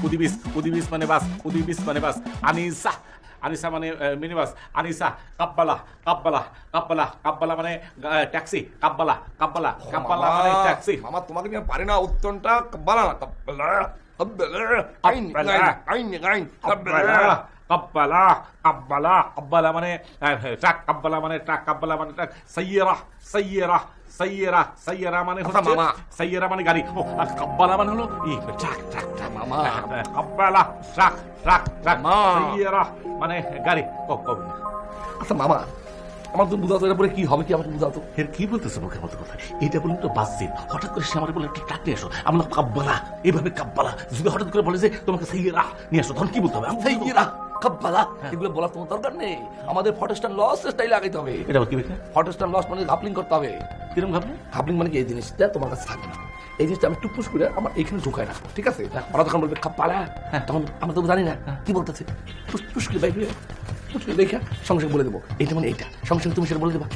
উদিবিস মানে বাস, উদিবিস মানে বাস। আনিসা, আনিসা মানে মিনি বাস। আনিসা, কাব্বালা মানে ট্যাক্সি। কাব্বালা মানে ট্যাক্সি। মামা তোমাকে নিয়ে পারি না উত্তরটা কাব্বালা না কাব্বালা কাব্বালা মানে ট্রাক। কাব্বালা মানে ট্রাক। সাইয়ারা মানে হচ্ছে সাইয়ারা মানে গাড়ি। ও আর কাব্বালা মানে হলো ট্রাক। মামা কাব্বালা ট্রাক সাইয়ারা মানে গাড়ি। আচ্ছা মামা আমার তো বুঝাতো এটা পরে কি হবে, কি আমাকে বুঝাতো। এর কি বলতেছে মুখের মতো কথা? এটা বলুন তো বাসিন। হঠাৎ করে সে আমার বলে একটা ট্রাক নিয়ে এসো, আমরা কাব্বালা এইভাবে কাব্বালা। যদি হঠাৎ করে বলে যে তোমাকে সাইয়ারা নিয়ে আসো, তখন কি বলতে হবে? সাইয়ারা কাব্বালা এগুলো বলার তোমার দরকার নেই। আমাদের ফটোস্টার লস স্টাইল লাগাইতে হবে। এটা কি বলতে? ফটোস্টার লস মানে ঘাপলিং করতে হবে। কিরকম ঘাপলিং মানে কি এই জিনিসটা তোমার কাছে থাকে না, এই জিনিসটা আমি টুকপুস করে আমার এইখানে ঢুকাই রাখবো, ঠিক আছে? ওরা তখন বলবে কাব্বালা, তখন আমরা তো জানি না কি বলতেছে, টুস করে বাইরে দেখে সঙ্গে সঙ্গে বলে দেবো এইটা মানে এইটা, সঙ্গে সঙ্গে তুমি সেটা বলে দেবা।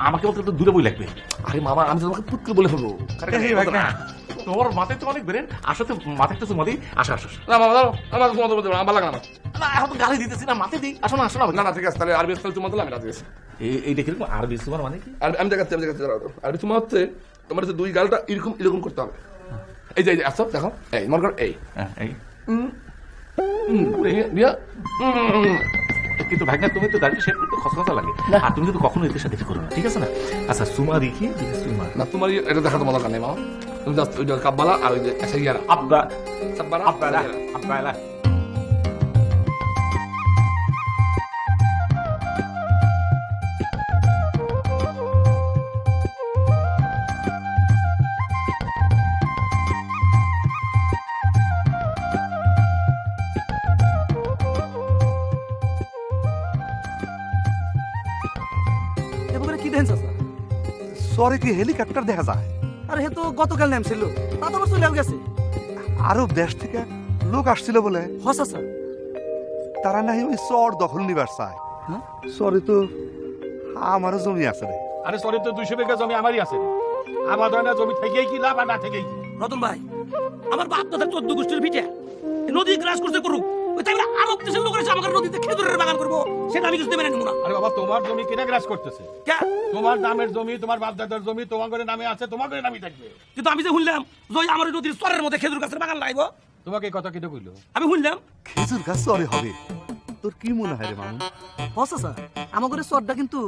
আমাকে বলতে তো দূরে বই লাগবে। আরে মামা আমি তোমাকে পুট করে বলে ফেলবো। তোমার মাথায় তো অনেক বেরেন, আসলে মাথায় একটা চুমা দিই। আসো না মামা দাও, আমার তোমার বলতে আমার লাগে না। এখন তো গালি দিতেছি না, মাথায় দিই। আসো না না ঠিক আছে, তাহলে আরবি স্টাইল তোমার দিলে আমি রাজি আছি। এইটা কিরকম আরবি চুমার মানে কি? আমি দেখাচ্ছি আরবি চুমা হচ্ছে তোমার হচ্ছে দুই গালটা এরকম করতে হবে। এই যে আসো দেখো, এই মনে করো এই কিন্তু ভাই না, তুমি তো দাঁড়িয়ে শেপ করতে খসখসা লাগে, আর তুমি কিন্তু কখনো এদের সাথে করো না, ঠিক আছে না? আচ্ছা সুমা দেখি সুমা না, তোমার এটা দেখা তোমার দরকার নেই মামা। তুমি জাস্ট ওই কাব্বালা আর ওই যে সাইয়ারা আব্বালা। সরে কি হেলিকপ্টার দেখা যায়? আরে হে তো গতকাল নামছিল, তা তো চলে গেছে। আরব দেশ থেকে লোক আসছিল বলে। হসা স্যার, তারা নাই ওই চর দখল নিবার চায়। সরে তো আমারও জমি আছে রে। আরে সরে তো 200 বিঘা জমি আমারই আছে। আবাদ হয় না, জমি থেকেই কি লাভ আর না থেকেই কি? রতন ভাই, আমার বাপ দাদা 14 গোষ্ঠীর ভিটে নদী ক্রাস করতে করুক, তাই আরব দেশের লোক এসে আমাদের নদীতে খেজুরের বাগান করবো, সেটা আমি কিছুতে মেনে নেব না। আরে বাবা, তোমার জমি কেনা গ্রাস করতেছে? কে? তোমার নামের জমি, তোমার বাপ দাদার জমি তোমার ঘরে নামে আছে, তোমার ঘরে নামই থাকবে। কিন্তু আমি যে শুনলাম যে আমার নদীর চরের মধ্যে খেজুর গাছের বাগান লাগাইবো। তোমাকে এই কথা কিটা কইলো? আমি শুনলাম খেজুর গাছ চরে হবে। তোর কি মনে হয় রে মামু? হসা স্যার, আমাদের চরটা কিন্তু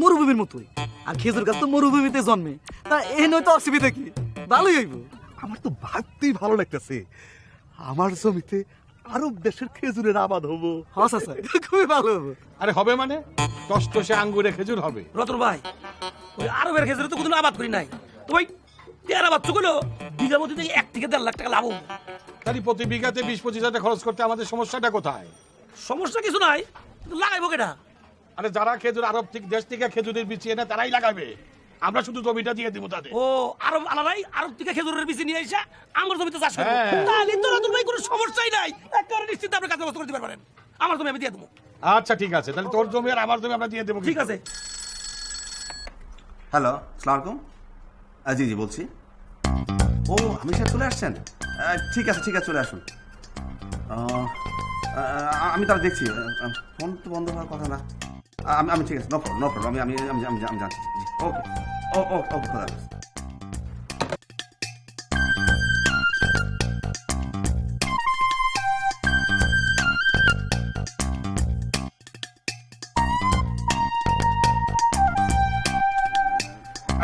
মরুভূমির মতোই, আর খেজুর গাছ তো মরুভূমিতে জন্মে, তা এই নয় তো অসুবিধা কি? ভালোই হইব। আমার তো ভাবতেই ভালো লাগতেছে, আমার জমিতে আরব দেশের খেজুরের আবাদ হবো। হসা স্যার, খুবই ভালো হবে। আরে হবে মানে টসটসে আঙ্গুরে খেজুর হবে। রতন ভাই, ওই আরবের খেজুরে তো কোনদিন আবাদ করি নাই, তো ওই টেরা বাচ্চা গুলো বিঘা মধ্যে থেকে 1 থেকে 1.5 লাখ টাকা লাভ হবে। তাহলে প্রতি বিঘাতে 20-25 হাজার খরচ করতে আমাদের সমস্যাটা কোথায়? সমস্যা কিছু নাই, লাগাইবো কেটা? আরে যারা খেজুর আরব থেকে দেশ থেকে খেজুরের বীজ এনে তারাই লাগাবে, আমরা শুধু জমিটা দিয়ে দিব তাদের। ও আরব আলাদাই আরব থেকে খেজুরের বীজ নিয়ে এসে আমার জমিতে চাষ করব, তাহলে তো রতন ভাই কোনো সমস্যাই নাই, একেবারে নিশ্চিত আপনি কাজ ব্যবস্থা করতে পারবেন। আমার জমি আমি দিয়ে দেবো। আচ্ছা ঠিক আছে, তাহলে তোর জমি আর আমার জমি আমরা দিয়ে দেবো। ঠিক আছে। হ্যালো, আসসালামু আলাইকুম। জি জি বলছি। ও আমি স্যার চলে আসছেন? ঠিক আছে চলে আসুন। আমি তাহলে দেখছি, ফোন তো বন্ধ হওয়ার কথা না। আমি ঠিক আছে, নো প্রবলেম, আমি জানছি। ওকে ওকে খোদা হাফেজ।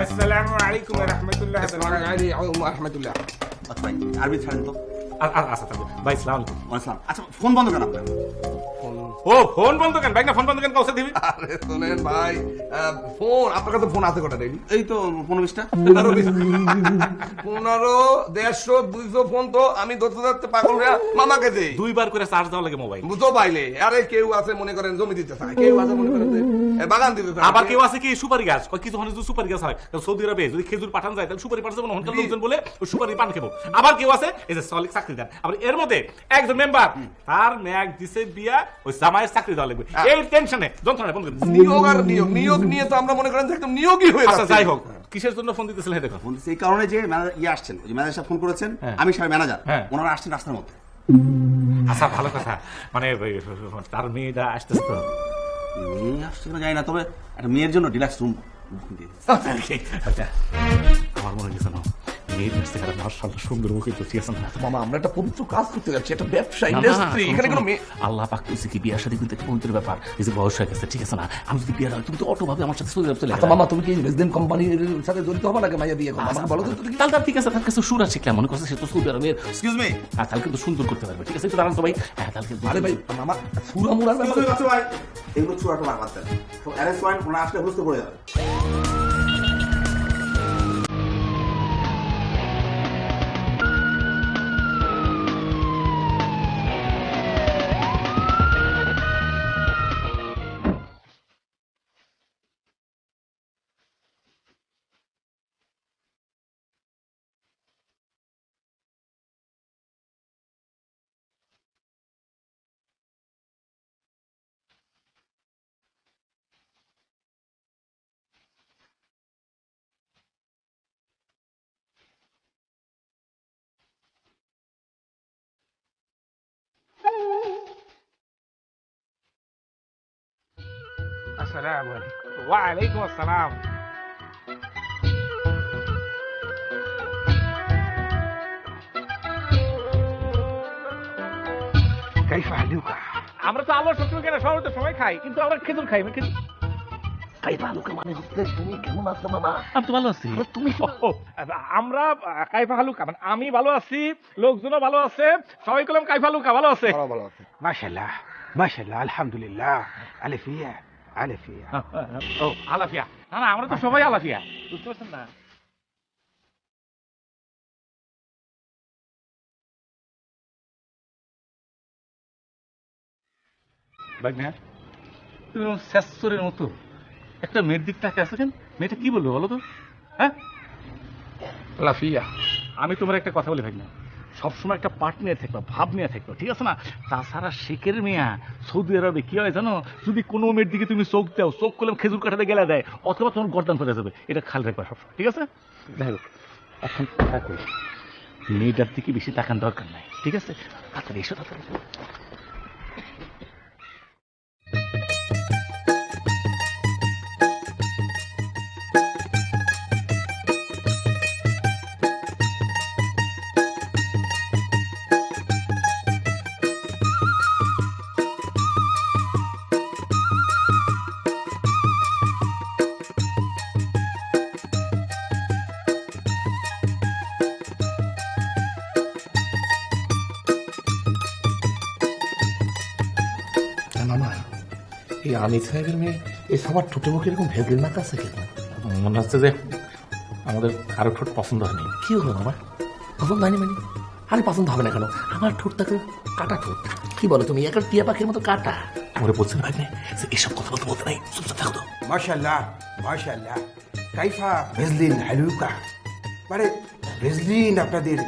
আসসালামু আলাইকুম ওয়া রাহমাতুল্লাহি ওয়া রাহমাতুল্লাহ। ভাই আরবি ছাড়েন তো। আচ্ছা ভাই সালাম আলাইকুম। আসসালাম। আচ্ছা ফোন বন্ধ কেন আপনার? ও ফোন বন্ধ কেন ভাই? না ফোন বন্ধ কেন কাউকে দিবি? আরে শুনেন ভাই, ফোন আপনার কাছে ফোন আছে কটা? রেডি এই তো 15-20টা। 1500-150-200 ফোন তো আমি ধরতে ধরতে পাগল হয়ে মামাকে দেই। 2 বার করে চার্জ দেওয়া লাগে মোবাইল। বুঝো পাইলে, আরে কেউ আছে মনে করেন জমি দিতে চায়, কেউ আছে মনে করেন যে বাগান দিতে চায়, আবার কেউ আছে কি সুপারি গাছ, কিছু মানুষ সুপারি গাছ হয়। সৌদি আরবে যদি খেজুর পাঠান যায় তাহলে সুপারি পাঠাতে হনকার লোকজন বলে সুপারি পান খেবো। আবার কেউ আছে এই যে সলিক চাকরি দেন। আবার এর মধ্যে একজন মেম্বার তার ম্যাগ দিছে বিয়া, ওই জামাইয়ের চাকরি দেওয়া লাগবে। এই টেনশনে যন্ত্রণা বন্ধ করে নিয়োগ আর নিয়োগ নিয়ে তো আমরা মনে করেন যে একদম নিয়োগই হয়ে আচ্ছা যাচ্ছে। যাই হোক, কিসের জন্য ফোন দিতেছিলেন দেখো? ফোন দিচ্ছি এই কারণে যে ইয়ে আসছেন, ওই যে ম্যানেজার সাহেব ফোন করেছেন, আমি সাহেব ম্যানেজার, হ্যাঁ। ওনারা আসছেন রাস্তার মধ্যে। আচ্ছা ভালো কথা, মানে তার মেয়েটা আসতেছে তো। মেয়ে আসছে কিনা জানি না, তবে একটা মেয়ের জন্য ডিলাক্স রুম দিয়ে দিচ্ছি। আচ্ছা, আমার মনে হচ্ছে না মেয়ের কাছ থেকে একটা মার্শাল্লাহ সুন্দর মুখে তো ঠিক আছে না? মামা আমরা একটা পবিত্র কাজ করতে যাচ্ছি, একটা ব্যবসা না, না, ইন্ডাস্ট্রি, শোনো, এখানে কোনো শোনো, মেয়ে। আল্লাহ পাক কইছে কি বিয়ার সাথে কিন্তু একটা পবিত্র ব্যাপার, এই যে বয়স হয়ে গেছে ঠিক আছে না? আমি যদি বিয়ে হয় তুমি তো অটোভাবে আমার সাথে চলে যাবে। আচ্ছা মামা, তুমি কি রেসিডেন্ট কোম্পানির সাথে জড়িত হবে নাকি মাইয়া বিয়ে করো? আমাকে বলো তো তুমি। তাহলে ঠিক আছে, তার কাছে সুর আছে কেমন করছে, সে তো সৌদি আরবের। এক্সকিউজ মি, হ্যাঁ, তাহলে কিন্তু সুন্দর করতে পারবে, ঠিক আছে? একটু দাঁড়ান তো ভাই। হ্যাঁ, তাহলে কিন্তু আরে ভাই মামা, সুরামুরার ব্যাপারে ভাই এগুলো ছোড়াটা বাদ দেন, সব অ্যারেস্ট পয়েন্ট, ওনারা আসলে হুলস্থ করে যাবে। আসসালামু আলাইকুম। ওয়া আলাইকুম আসসালাম। কাইফা হালুকা। আমরা তো আল্লাহর শত্রু কেন, সবাই তো সময় খাই, কিন্তু আমরা খেজুর খাই না। খেজুর কাইফা হালুকা মানে হচ্ছে তুমি কেমন আছো মামা? আমি তো ভালো আছি। তুমি আমরা কাইফা হালুকা মানে আমি ভালো আছি, লোকজনও ভালো আছে, সবাই কলম কাইফা হালুকা ভালো আছে। ভালো আছে। মাশাআল্লাহ মাশাআল্লাহ, আলহামদুলিল্লাহ, আলাফিয়া আলাফিয়া। ও আলাফিয়া, না না আমরা তো সবাই আলাফিয়া, বুঝতে পারছেন না? বাগনা, তুমি শেষরের মতো একটা মেয়ের দিক তাকে আছে কেন? মেয়েটা কি বলবো বলো তো? হ্যাঁ, লাফিয়া। আমি তোমার একটা কথা বলি ভাগনা, সবসময় একটা পার্ট নিয়ে থাকবো, ভাব নিয়ে থাকবো, ঠিক আছে না? তাছাড়া শেখের মেয়া সৌদি আরবে কি হয় জানো, যদি কোনো মেয়ের দিকে তুমি চোখ দাও, চোখ করলে খেজুর কাটাতে গেলে দেয়, অথবা তোমার গর্দান ফেলে যাবে। এটা খেয়াল রাখবা সবসময়, ঠিক আছে? দেখো এখন কথা কই, মেয়েটার দিকে বেশি তাকান দরকার নাই, ঠিক আছে? তাড়াতাড়ি এসো, তাড়াতাড়ি এসো। মামা, এই আমির সাহেবের মেয়ে এই সবার ঠোঁটে মুখে এরকম ভেজের মাথা আছে কেন? মনে হচ্ছে যে আমাদের কারো ঠোঁট পছন্দ হয়নি। কি হলো আমার পছন্দ হয়নি মানে? আরে পছন্দ হবে না কেন? আমার ঠোঁটটা তো কাটা ঠোঁট। কি বলো তুমি, একটা টিয়া পাখির মতো কাটা। ওরে বলছেন ভাই, এসব কথা বলতে বলতে নাই, চুপচাপ থাকো তো। মাশাআল্লাহ মাশাআল্লাহ, কাইফা ভেজলিন হালুকা। মানে ভেজলিন আপনাদের